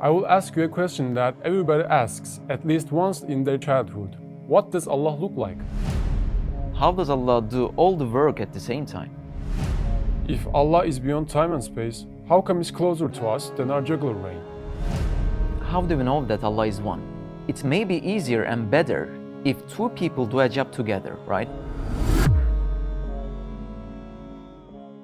I will ask you a question that everybody asks at least once in their childhood. What does Allah look like? How does Allah do all the work at the same time? If Allah is beyond time and space, how come He's closer to us than our jugular vein? How do we know that Allah is one? It may be easier and better if two people do a job together, right?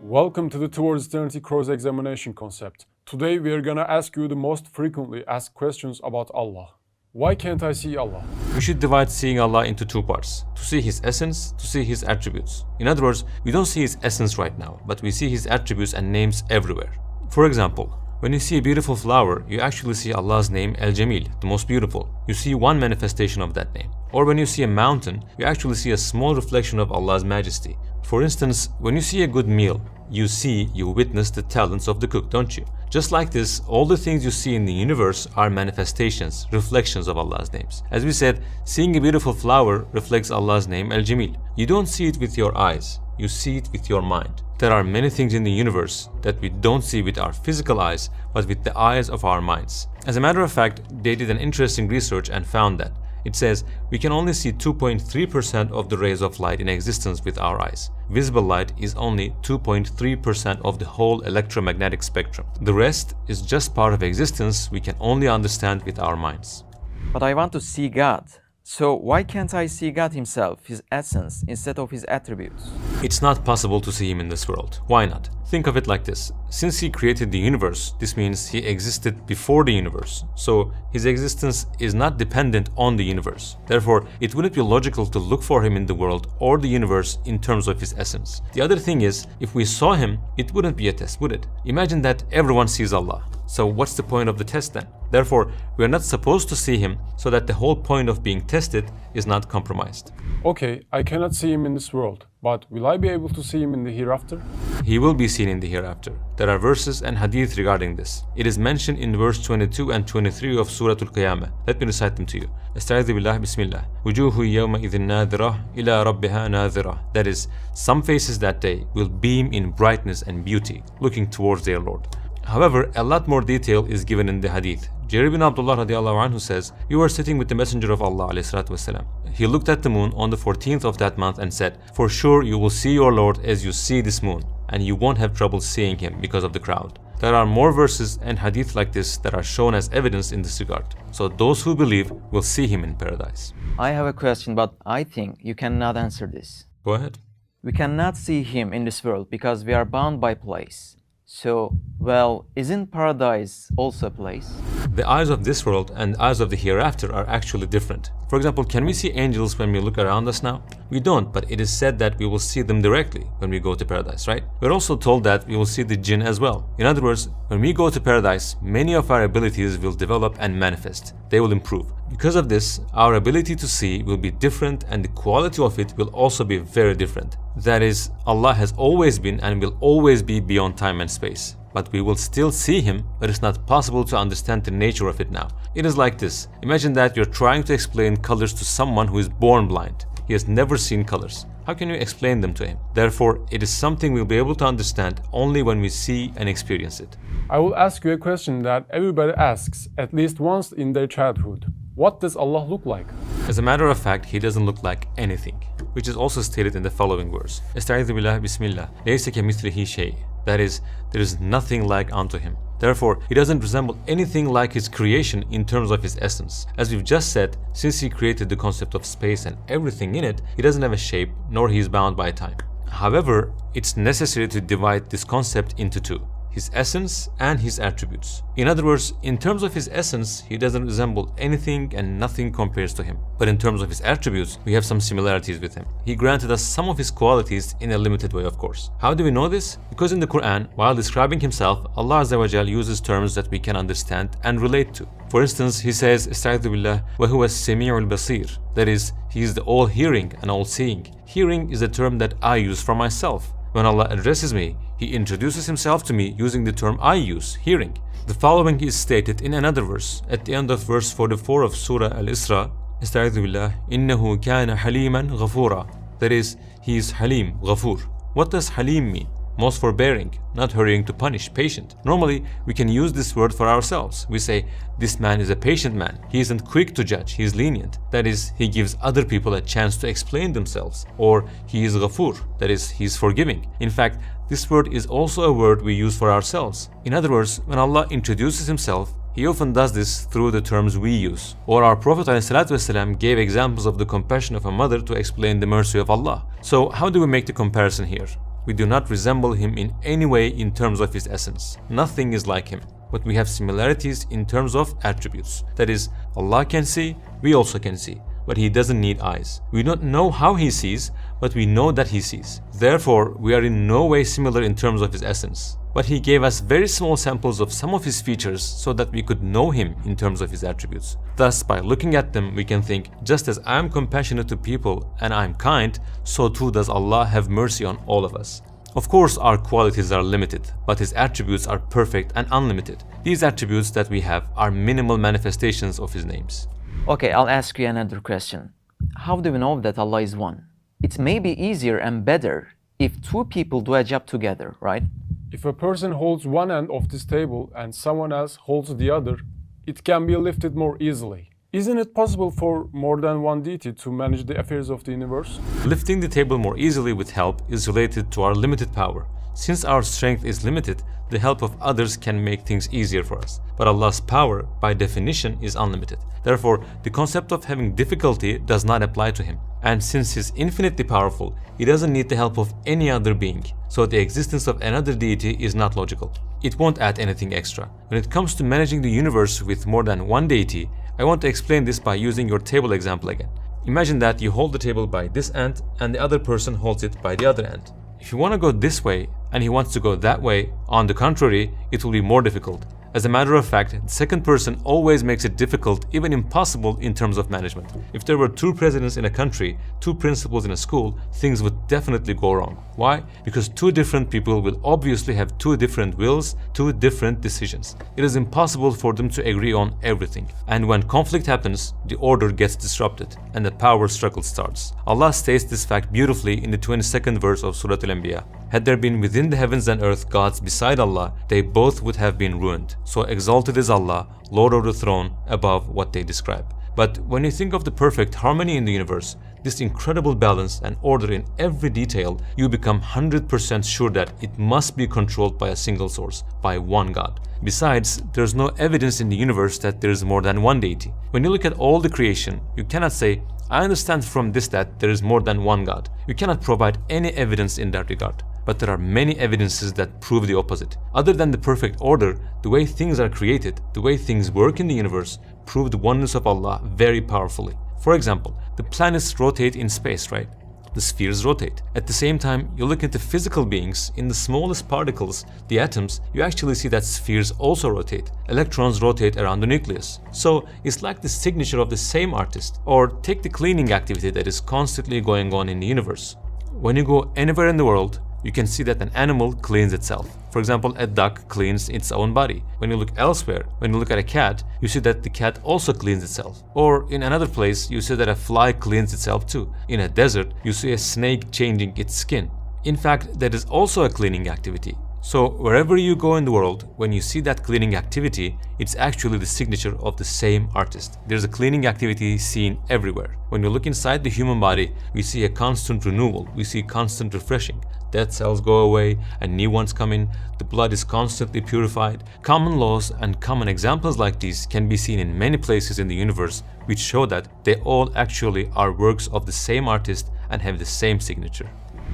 Welcome to the Towards Eternity cross-examination concept. Today we are gonna ask you the most frequently asked questions about Allah. Why can't I see Allah? We should divide seeing Allah into two parts: to see His essence, to see His attributes. In other words, we don't see His essence right now, but we see His attributes and names everywhere. For example, when you see a beautiful flower, you actually see Allah's name Al-Jamil, the most beautiful. You see one manifestation of that name. Or when you see a mountain, you actually see a small reflection of Allah's majesty. For instance, when you see a good meal, you witness the talents of the cook, don't you? Just like this, all the things you see in the universe are manifestations, reflections of Allah's names. As we said, seeing a beautiful flower reflects Allah's name Al-Jamil. You don't see it with your eyes, you see it with your mind. There are many things in the universe that we don't see with our physical eyes, but with the eyes of our minds. As a matter of fact, they did an interesting research and found that it says we can only see 2.3% of the rays of light in existence with our eyes. Visible light is only 2.3% of the whole electromagnetic spectrum. The rest is just part of existence we can only understand with our minds. But I want to see God. So why can't I see God Himself, His essence, instead of His attributes? It's not possible to see Him in this world. Why not? Think of it like this. Since He created the universe, this means He existed before the universe. So His existence is not dependent on the universe. Therefore, it wouldn't be logical to look for Him in the world or the universe in terms of His essence. The other thing is, if we saw Him, it wouldn't be a test, would it? Imagine that everyone sees Allah. So what's the point of the test then? Therefore, we are not supposed to see Him so that the whole point of being tested is not compromised. Okay, I cannot see Him in this world, but will I be able to see Him in the hereafter? He will be seen in the hereafter. There are verses and hadith regarding this. It is mentioned in verse 22 and 23 of Surah Al-Qiyamah. Let me recite them to you. Estaizu billah, bismillah. Wujuhu yawma idhin nadirah ila rabbiha nadirah. That is, some faces that day will beam in brightness and beauty, looking towards their Lord. However, a lot more detail is given in the hadith. Jarir bin Abdullah radiallahu anhu says, "You were sitting with the Messenger of Allah alayhi salatu wasalam. He looked at the moon on the 14th of that month and said, 'For sure you will see your Lord as you see this moon, and you won't have trouble seeing Him because of the crowd.'" There are more verses and hadith like this that are shown as evidence in this regard. So those who believe will see Him in paradise. I have a question, but I think you cannot answer this. Go ahead. We cannot see Him in this world because we are bound by place. So, well, isn't paradise also a place? The eyes of this world and eyes of the hereafter are actually different. For example, can we see angels when we look around us now? We don't, but it is said that we will see them directly when we go to paradise, right? We're also told that we will see the jinn as well. In other words, when we go to paradise, many of our abilities will develop and manifest. They will improve. Because of this, our ability to see will be different and the quality of it will also be very different. That is, Allah has always been and will always be beyond time and space. But we will still see Him, but it's not possible to understand the nature of it now. It is like this. Imagine that you're trying to explain colors to someone who is born blind. He has never seen colors. How can you explain them to him? Therefore, it is something we'll be able to understand only when we see and experience it. I will ask you a question that everybody asks at least once in their childhood. What does Allah look like? As a matter of fact, He doesn't look like anything, which is also stated in the following verse. Estaizu billah, bismillah. Laysa kamithlihi shay. That is, there is nothing like unto Him. Therefore, He doesn't resemble anything like His creation in terms of His essence. As we've just said, since He created the concept of space and everything in it, He doesn't have a shape, nor He is bound by time. However, it's necessary to divide this concept into two: His essence and His attributes. In other words, in terms of His essence, He doesn't resemble anything and nothing compares to Him. But in terms of His attributes, we have some similarities with Him. He granted us some of His qualities in a limited way, of course. How do we know this? Because in the Quran, while describing Himself, Allah Azza wa Jal uses terms that we can understand and relate to. For instance, He says, Estaizu billah, وَهُوَ السَّمِيعُ الْبَصِيرُ. That is, He is the all-hearing and all-seeing. Hearing is a term that I use for myself. When Allah addresses me, He introduces Himself to me using the term I use, hearing. The following is stated in another verse, at the end of verse 44 of Surah Al-Isra, Estaizu billah, إِنَّهُ كَانَ حَلِيمًا غَفُورًا. That is, He is Halim, Ghafur. What does Halim mean? most forbearing, not hurrying to punish, patient. Normally, we can use this word for ourselves. We say, this man is a patient man. He isn't quick to judge, he is lenient. That is, he gives other people a chance to explain themselves. Or he is ghafur, that is, he is forgiving. In fact, this word is also a word we use for ourselves. In other words, when Allah introduces himself, he often does this through the terms we use. Or our Prophet ﷺ gave examples of the compassion of a mother to explain the mercy of Allah. So how do we make the comparison here? We do not resemble him in any way in terms of his essence. Nothing is like him. But we have similarities in terms of attributes. That is, Allah can see, we also can see. But he doesn't need eyes. We don't know how he sees, but we know that he sees. Therefore, we are in no way similar in terms of his essence. But he gave us very small samples of some of his features so that we could know him in terms of his attributes. Thus, by looking at them, we can think, just as I am compassionate to people and I am kind, so too does Allah have mercy on all of us. Of course, our qualities are limited, but his attributes are perfect and unlimited. These attributes that we have are minimal manifestations of his names. Okay, I'll ask you another question. How do we know that Allah is one? It may be easier and better if two people do a job together, right? If a person holds one end of this table and someone else holds the other, it can be lifted more easily. Isn't it possible for more than one deity to manage the affairs of the universe? Lifting the table more easily with help is related to our limited power. Since our strength is limited, the help of others can make things easier for us. But Allah's power, by definition, is unlimited. Therefore, the concept of having difficulty does not apply to him. And since he is infinitely powerful, he doesn't need the help of any other being. So the existence of another deity is not logical. It won't add anything extra. When it comes to managing the universe with more than one deity, I want to explain this by using your table example again. Imagine that you hold the table by this end and the other person holds it by the other end. If you want to go this way and he wants to go that way, on the contrary, it will be more difficult. As a matter of fact, the second person always makes it difficult, even impossible in terms of management. If there were two presidents in a country, two principals in a school, things would definitely go wrong. Why? Because two different people will obviously have two different wills, two different decisions. It is impossible for them to agree on everything. And when conflict happens, the order gets disrupted and the power struggle starts. Allah states this fact beautifully in the 22nd verse of Surah Al-Anbiya. Had there been within the heavens and earth gods beside Allah, they both would have been ruined. So exalted is Allah, Lord of the throne, above what they describe. But when you think of the perfect harmony in the universe, this incredible balance and order in every detail, you become 100% sure that it must be controlled by a single source, by one God. Besides, there's no evidence in the universe that there is more than one deity. When you look at all the creation, you cannot say, I understand from this that there is more than one God. You cannot provide any evidence in that regard. But there are many evidences that prove the opposite. Other than the perfect order, the way things are created, the way things work in the universe, prove the oneness of Allah very powerfully. For example, the planets rotate in space, right? The spheres rotate. At the same time, you look into physical beings, in the smallest particles, the atoms, you actually see that spheres also rotate. Electrons rotate around the nucleus. So it's like the signature of the same artist. Or take the cleaning activity that is constantly going on in the universe. When you go anywhere in the world, you can see that an animal cleans itself. For example, a duck cleans its own body. When you look elsewhere, when you look at a cat, you see that the cat also cleans itself. Or in another place, you see that a fly cleans itself too. In a desert, you see a snake changing its skin. In fact, that is also a cleaning activity. So wherever you go in the world, when you see that cleaning activity, it's actually the signature of the same artist. There's a cleaning activity seen everywhere. When you look inside the human body, we see a constant renewal, we see constant refreshing. Dead cells go away and new ones come in, the blood is constantly purified. Common laws and common examples like these can be seen in many places in the universe, which show that they all actually are works of the same artist and have the same signature.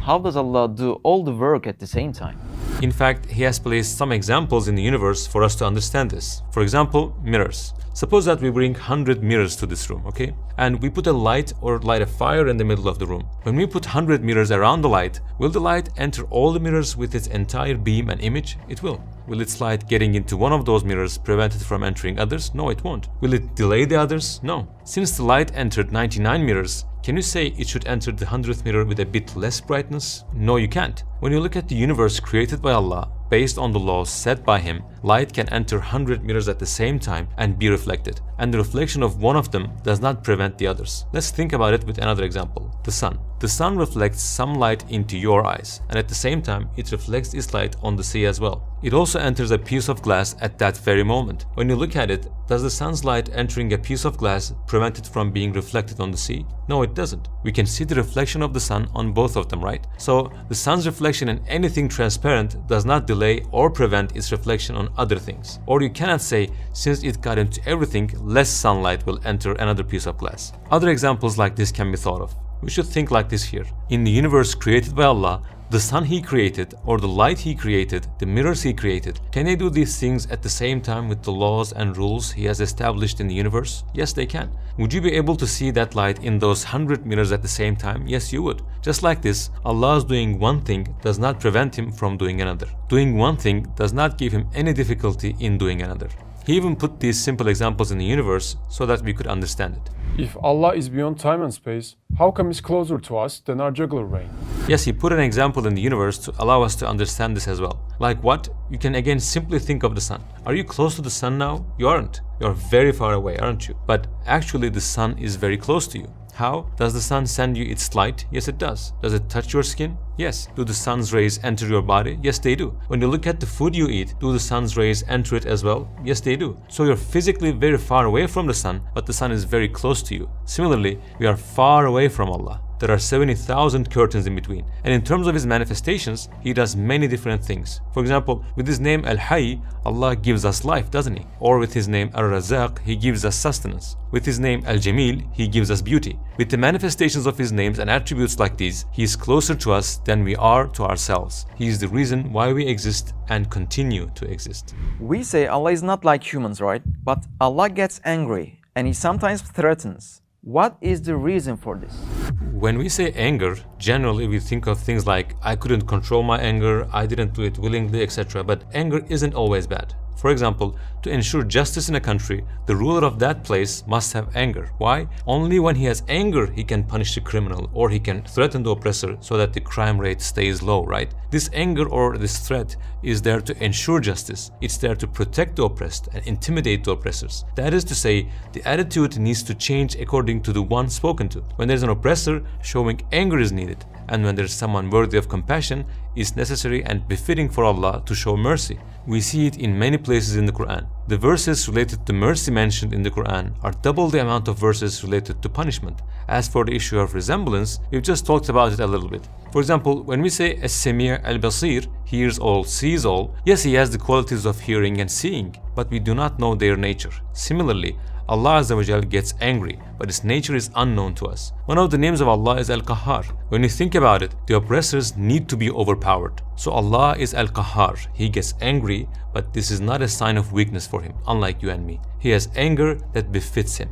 How does Allah do all the work at the same time? In fact, He has placed some examples in the universe for us to understand this. For example, mirrors. Suppose that we bring 100 mirrors to this room, okay? And we put a light or light a fire in the middle of the room. When we put 100 mirrors around the light, will the light enter all the mirrors with its entire beam and image? It will. Will its light getting into one of those mirrors prevent it from entering others? No, it won't. Will it delay the others? No. Since the light entered 99 mirrors, can you say it should enter the 100th mirror with a bit less brightness? No, you can't. When you look at the universe created by Allah, based on the laws set by Him, light can enter 100 mirrors at the same time and be reflected, and the reflection of one of them does not prevent the others. Let's think about it with another example, the sun. The sun reflects some light into your eyes, and at the same time, it reflects its light on the sea as well. It also enters a piece of glass at that very moment. When you look at it, does the sun's light entering a piece of glass prevent it from being reflected on the sea? No, it doesn't. We can see the reflection of the sun on both of them, right? So the sun's reflection in anything transparent does not delay or prevent its reflection on other things. Or you cannot say, since it got into everything, less sunlight will enter another piece of glass. Other examples like this can be thought of. We should think like this here. In the universe created by Allah, the sun He created, or the light He created, the mirrors He created, can they do these things at the same time with the laws and rules He has established in the universe? Yes, they can. Would you be able to see that light in those 100 mirrors at the same time? Yes, you would. Just like this, Allah's doing one thing does not prevent Him from doing another. Doing one thing does not give Him any difficulty in doing another. He even put these simple examples in the universe so that we could understand it. If Allah is beyond time and space, how come He's closer to us than our jugular vein? Yes, He put an example in the universe to allow us to understand this as well. Like what? You can again simply think of the sun. Are you close to the sun now? You aren't. You're very far away, aren't you? But actually the sun is very close to you. How? Does the sun send you its light? Yes, it does. Does it touch your skin? Yes. Do the sun's rays enter your body? Yes, they do. When you look at the food you eat, do the sun's rays enter it as well? Yes, they do. So you're physically very far away from the sun, but the sun is very close to you. Similarly, we are far away from Allah. There are 70,000 curtains in between. And in terms of His manifestations, He does many different things. For example, with His name Al-Hayy, Allah gives us life, doesn't He? Or with His name Ar-Razzaq, He gives us sustenance. With His name Al-Jamil, He gives us beauty. With the manifestations of His names and attributes like these, He is closer to us than we are to ourselves. He is the reason why we exist and continue to exist. We say Allah is not like humans, right? But Allah gets angry and He sometimes threatens. What is the reason for this? When we say anger, generally we think of things like I couldn't control my anger, I didn't do it willingly, etc. But anger isn't always bad. For example, to ensure justice in a country, the ruler of that place must have anger. Why? Only when he has anger, he can punish the criminal, or he can threaten the oppressor so that the crime rate stays low, right? This anger or this threat is there to ensure justice. It's there to protect the oppressed and intimidate the oppressors. That is to say, the attitude needs to change according to the one spoken to. When there's an oppressor, showing anger is needed. And when there's someone worthy of compassion, it's necessary and befitting for Allah to show mercy. We see it in many places in the Quran. The verses related to mercy mentioned in the Quran are double the amount of verses related to punishment. As for the issue of resemblance, we've just talked about it a little bit. For example, when we say As-Sami' Al-Basir, hears all, sees all, yes, He has the qualities of hearing and seeing, but we do not know their nature. Similarly, Allah Azza wa Jal gets angry, but His nature is unknown to us. One of the names of Allah is Al-Qahhar. When you think about it, the oppressors need to be overpowered. So Allah is Al-Qahhar. He gets angry, but this is not a sign of weakness for Him, unlike you and me. He has anger that befits Him.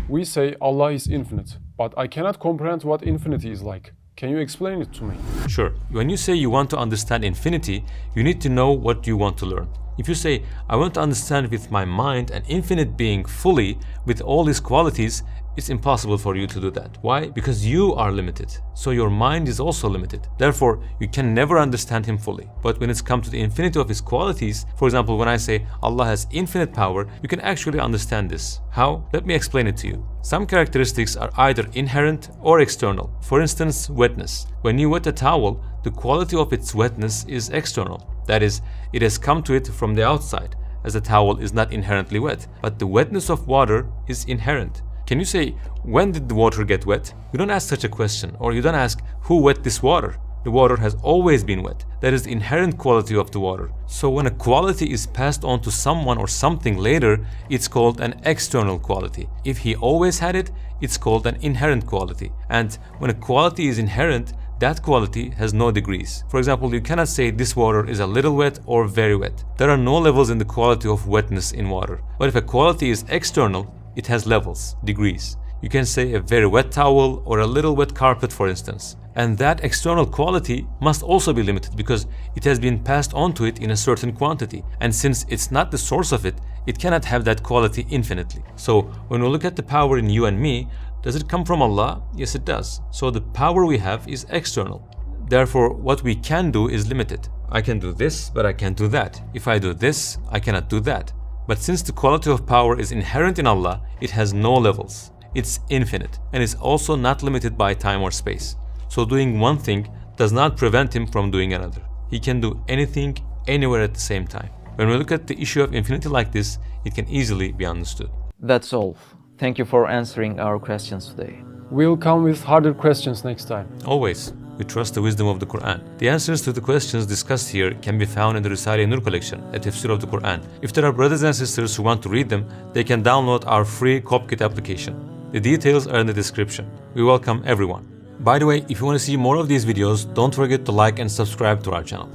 We say Allah is infinite, but I cannot comprehend what infinity is like. Can you explain it to me? Sure. When you say you want to understand infinity, you need to know what you want to learn. If you say, I want to understand with my mind an infinite being fully with all His qualities, it's impossible for you to do that. Why? Because you are limited. So your mind is also limited. Therefore, you can never understand Him fully. But when it's come to the infinity of His qualities, for example, when I say Allah has infinite power, you can actually understand this. How? Let me explain it to you. Some characteristics are either inherent or external. For instance, wetness. When you wet a towel, the quality of its wetness is external. That is, it has come to it from the outside, as the towel is not inherently wet. But the wetness of water is inherent. Can you say, when did the water get wet? You don't ask such a question, or you don't ask, who wet this water? The water has always been wet. That is the inherent quality of the water. So when a quality is passed on to someone or something later, it's called an external quality. If he always had it, it's called an inherent quality. And when a quality is inherent, that quality has no degrees. For example, you cannot say this water is a little wet or very wet. There are no levels in the quality of wetness in water. But if a quality is external, it has levels, degrees. You can say a very wet towel or a little wet carpet, for instance. And that external quality must also be limited because it has been passed on to it in a certain quantity. And since it's not the source of it, it cannot have that quality infinitely. So when we look at the power in you and me, does it come from Allah? Yes, it does. So the power we have is external. Therefore, what we can do is limited. I can do this, but I can't do that. If I do this, I cannot do that. But since the quality of power is inherent in Allah, it has no levels. It's infinite and is also not limited by time or space. So doing one thing does not prevent him from doing another. He can do anything, anywhere at the same time. When we look at the issue of infinity like this, it can easily be understood. That's all. Thank you for answering our questions today. We'll come with harder questions next time. Always, we trust the wisdom of the Quran. The answers to the questions discussed here can be found in the Risale-i-Nur collection, a tafsir of the Quran. If there are brothers and sisters who want to read them, they can download our free Copkit application. The details are in the description. We welcome everyone. By the way, if you want to see more of these videos, don't forget to like and subscribe to our channel.